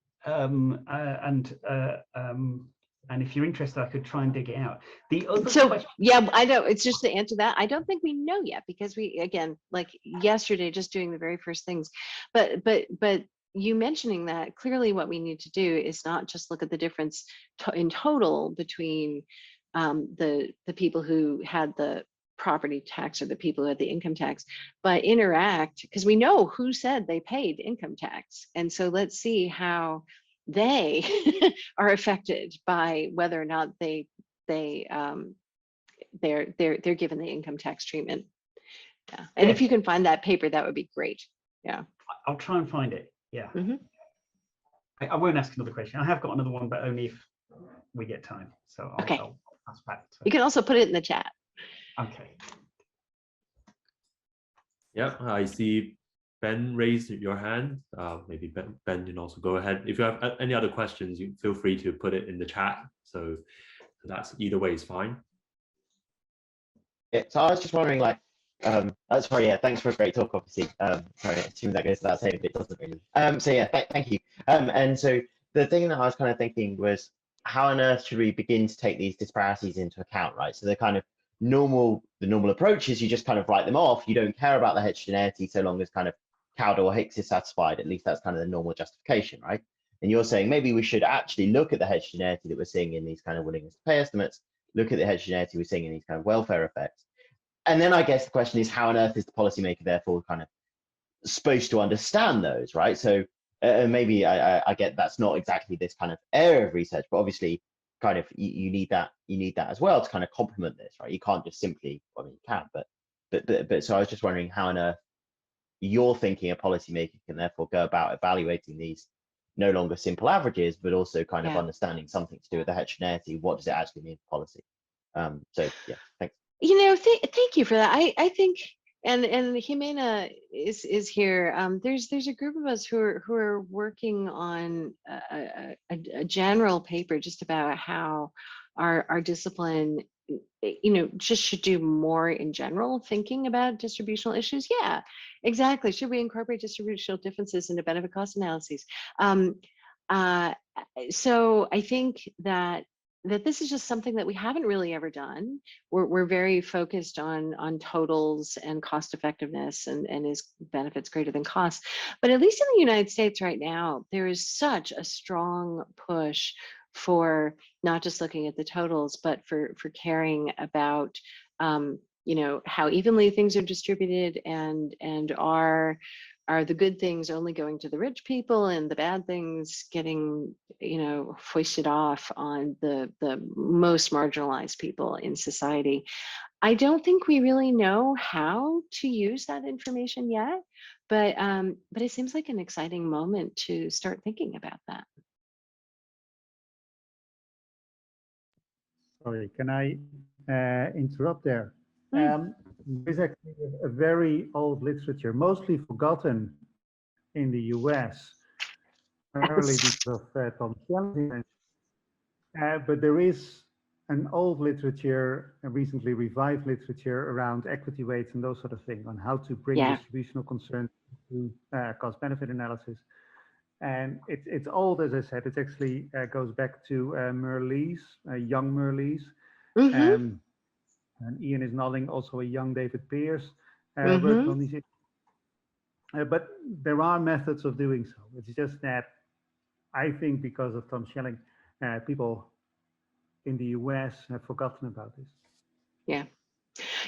And if you're interested, I could try and dig it out. The other question, yeah, I know, it's just to answer that. I don't think we know yet, because we, again, like yesterday, just doing the very first things. But you mentioning that, clearly what we need to do is not just look at the difference in total between the people who had the property tax or the people who had the income tax, but interact, because we know who said they paid income tax. And so let's see how they are affected by whether or not they're given the income tax treatment. Yeah. And if you can find that paper, that would be great. Yeah. I'll try and find it. Yeah. I won't ask another question. I have got another one, but only if we get time. So I'll pass back. You can also put it in the chat. Okay. Yeah, I see Ben raised your hand. Maybe Ben can also go ahead. If you have any other questions, you feel free to put it in the chat. So that's either way is fine. Yeah, so I was just wondering, like, sorry, yeah, thanks for a great talk, obviously. Sorry, I assume that goes without saying, but it doesn't really. So yeah, thank you. And so the thing that I was kind of thinking was, how on earth should we begin to take these disparities into account, right? So the kind of the normal approach is you just kind of write them off. You don't care about the heterogeneity so long as kind of Cowder or Hicks is satisfied. At least that's kind of the normal justification, right? And you're saying maybe we should actually look at the heterogeneity that we're seeing in these kind of willingness to pay estimates, look at the heterogeneity we're seeing in these kind of welfare effects. And then I guess the question is, how on earth is the policymaker therefore kind of supposed to understand those, right? So maybe I get that's not exactly this kind of area of research, but obviously kind of you need that as well to kind of complement this, right? You can't just simply, I mean, you can, but so I was just wondering how on earth you're thinking a policymaker can therefore go about evaluating these no longer simple averages, but also kind of understanding something to do with the heterogeneity. What does it actually mean for policy? So yeah, thanks. You know, thank you for that. I think, and Jimena is here. There's a group of us who are working on a general paper just about how our discipline, you know, just should do more in general thinking about distributional issues. Yeah, exactly. Should we incorporate distributional differences into benefit cost analyses? So I think that this is just something that we haven't really ever done. We're very focused on totals and cost effectiveness and is benefits greater than costs. But at least in the United States right now, there is such a strong push for not just looking at the totals, but for caring about you know, how evenly things are distributed, and are the good things only going to the rich people and the bad things getting, you know, foisted off on the most marginalized people in society. I don't think we really know how to use that information yet, but it seems like an exciting moment to start thinking about that. Sorry, can I interrupt there? There's actually a very old literature, mostly forgotten in the US, primarily because of Tom Schelling. But there is an old literature, a recently revived literature around equity weights and those sort of things on how to bring distributional concerns to cost-benefit analysis. And it's old, as I said. It actually goes back to Merlees, young Merlees. And Ian is nodding, also a young David Pierce working on these issues. But there are methods of doing so. It's just that I think because of Tom Schelling, people in the US have forgotten about this. Yeah.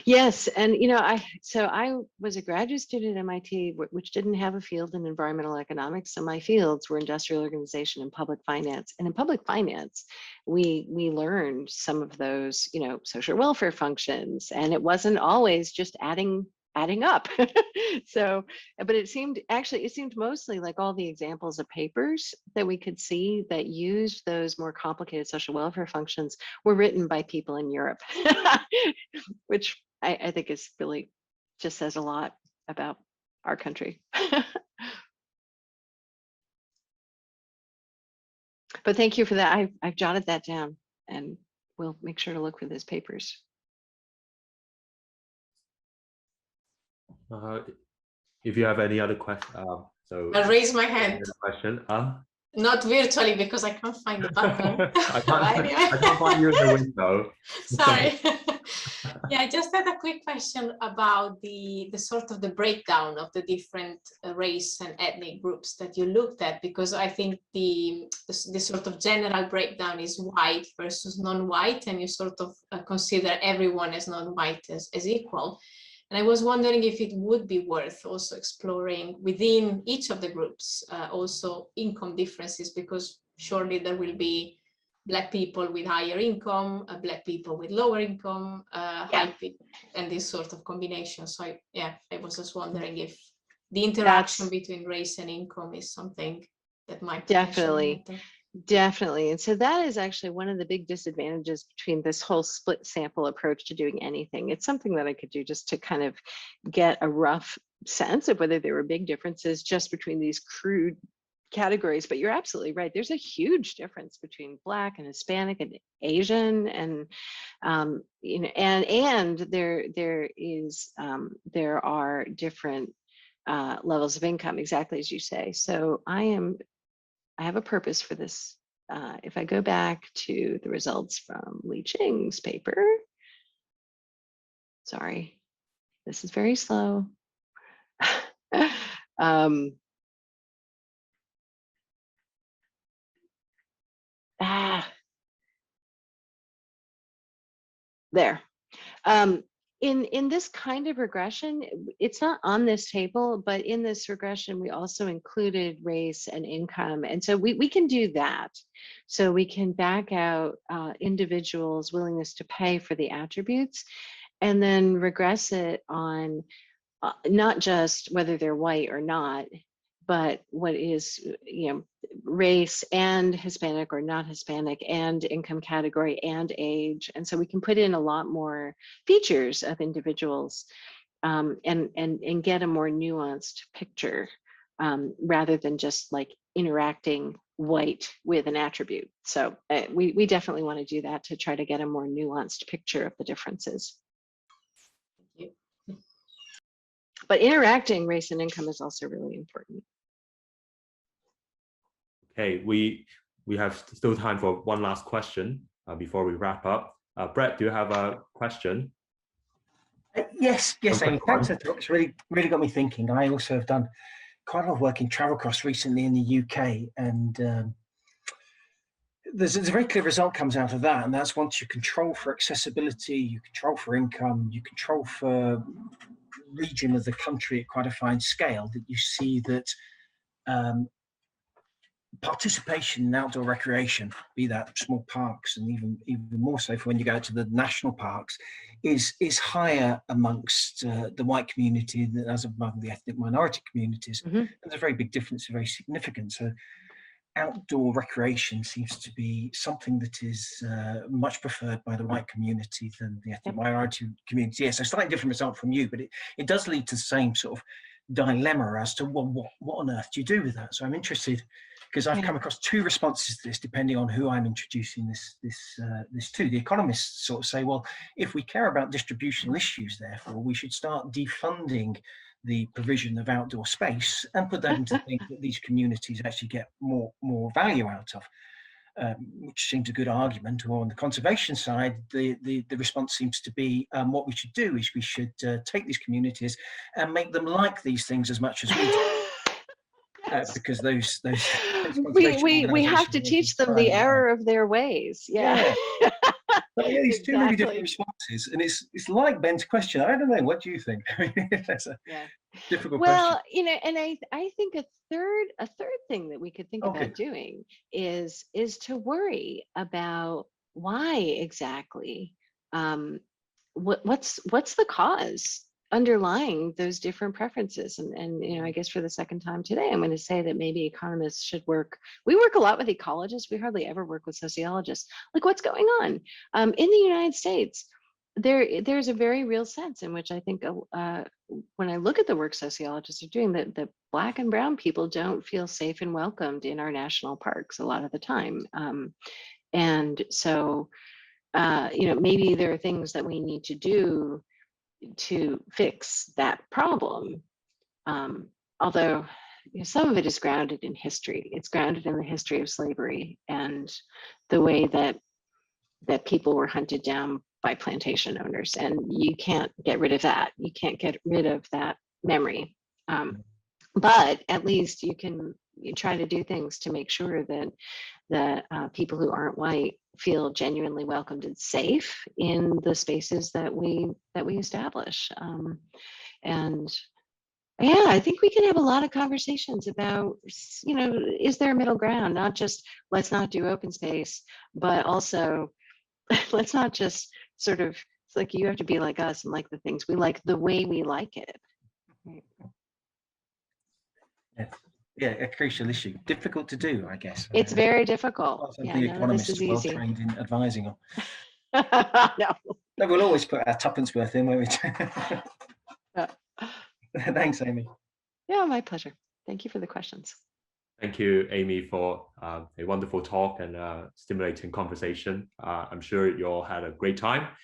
Yes, and I was a graduate student at MIT, which didn't have a field in environmental economics. So my fields were industrial organization and public finance. And in public finance, we learned some of those, social welfare functions, and it wasn't always just adding up. So, but it seemed mostly like all the examples of papers that we could see that used those more complicated social welfare functions were written by people in Europe, which I think is really just says a lot about our country. But thank you for that. I've jotted that down, and we'll make sure to look for those papers. If you have any other questions, so I'll raise my hand. question. Not virtually because I can't find the button. I can't find you in the window. Sorry. Yeah, I just had a quick question about the sort of the breakdown of the different race and ethnic groups that you looked at, because I think the sort of general breakdown is white versus non-white, and you sort of consider everyone as non-white as equal. And I was wondering if it would be worth also exploring within each of the groups also income differences, because surely there will be Black people with higher income, Black people with lower income, and this sort of combination. So I was just wondering if the interaction between race and income is something that might definitely. And so that is actually one of the big disadvantages between this whole split sample approach to doing anything. It's something that I could do just to kind of get a rough sense of whether there were big differences just between these crude categories. But you're absolutely right. There's a huge difference between Black and Hispanic and Asian, and and there are different levels of income, exactly as you say. So I have a purpose for this. If I go back to the results from Li Qing's paper, sorry, this is very slow. There. In this kind of regression, it's not on this table, but in this regression, we also included race and income. And so we can do that. So we can back out individuals' willingness to pay for the attributes, and then regress it on not just whether they're white or not, but what is, race and Hispanic or not Hispanic, and income category and age. And so we can put in a lot more features of individuals and get a more nuanced picture rather than just like interacting white with an attribute. So we definitely want to do that to try to get a more nuanced picture of the differences. Thank you. But interacting race and income is also really important. Okay, we have still time for one last question before we wrap up. Brett, do you have a question? Yes, Amy, thanks for the talk. It's really got me thinking. I also have done quite a lot of work in travel costs recently in the UK, and there's a very clear result comes out of that, and that's once you control for accessibility, you control for income, you control for region of the country at quite a fine scale, that you see that participation in outdoor recreation, be that small parks and even more so for when you go to the national parks, is higher amongst the white community than as among the ethnic minority communities. Mm-hmm. There's a very big difference, very significant. So outdoor recreation seems to be something that is much preferred by the white community than the ethnic minority community. Yes, so slightly different result from you, but it does lead to the same sort of dilemma as to, well, what on earth do you do with that? So I'm interested, because I've come across two responses to this depending on who I'm introducing this to. The economists sort of say, well, if we care about distributional issues, therefore we should start defunding the provision of outdoor space and put that into things that these communities actually get more value out of, which seems a good argument. Or on the conservation side, the response seems to be what we should do is we should take these communities and make them like these things as much as we do. Because those we have to teach them the error of their ways. Yeah. These two really different Exactly. responses, and it's like Ben's question. I don't know. What do you think? That's a Yeah. difficult Well, question. you know, and I think a third thing that we could think Okay. about doing is to worry about why exactly, what's the cause underlying those different preferences. And you know, I guess for the second time today, I'm going to say that maybe economists should work. We work a lot with ecologists. We hardly ever work with sociologists. Like, what's going on in the United States? There's a very real sense in which I think when I look at the work sociologists are doing, that Black and brown people don't feel safe and welcomed in our national parks a lot of the time. And so, you know, maybe there are things that we need to do to fix that problem. Although, you know, some of it is grounded in history. It's grounded in the history of slavery and the way that people were hunted down by plantation owners, and you can't get rid of that. You can't get rid of that memory. But at least you try to do things to make sure that the people who aren't white feel genuinely welcomed and safe in the spaces that we establish. And yeah, I think we can have a lot of conversations about, you know, is there a middle ground? Not just let's not do open space, but also let's not just sort of, it's like you have to be like us and like the things we like the way we like it. Yeah, a crucial issue. Difficult to do, I guess. It's very difficult. Not Yeah, something none of this economists is are well easy. trained in advising on. No. No, we'll always put our tuppence worth in, won't we? Yeah. Thanks, Amy. Yeah, my pleasure. Thank you for the questions. Thank you, Amy, for a wonderful talk and stimulating conversation. I'm sure you all had a great time.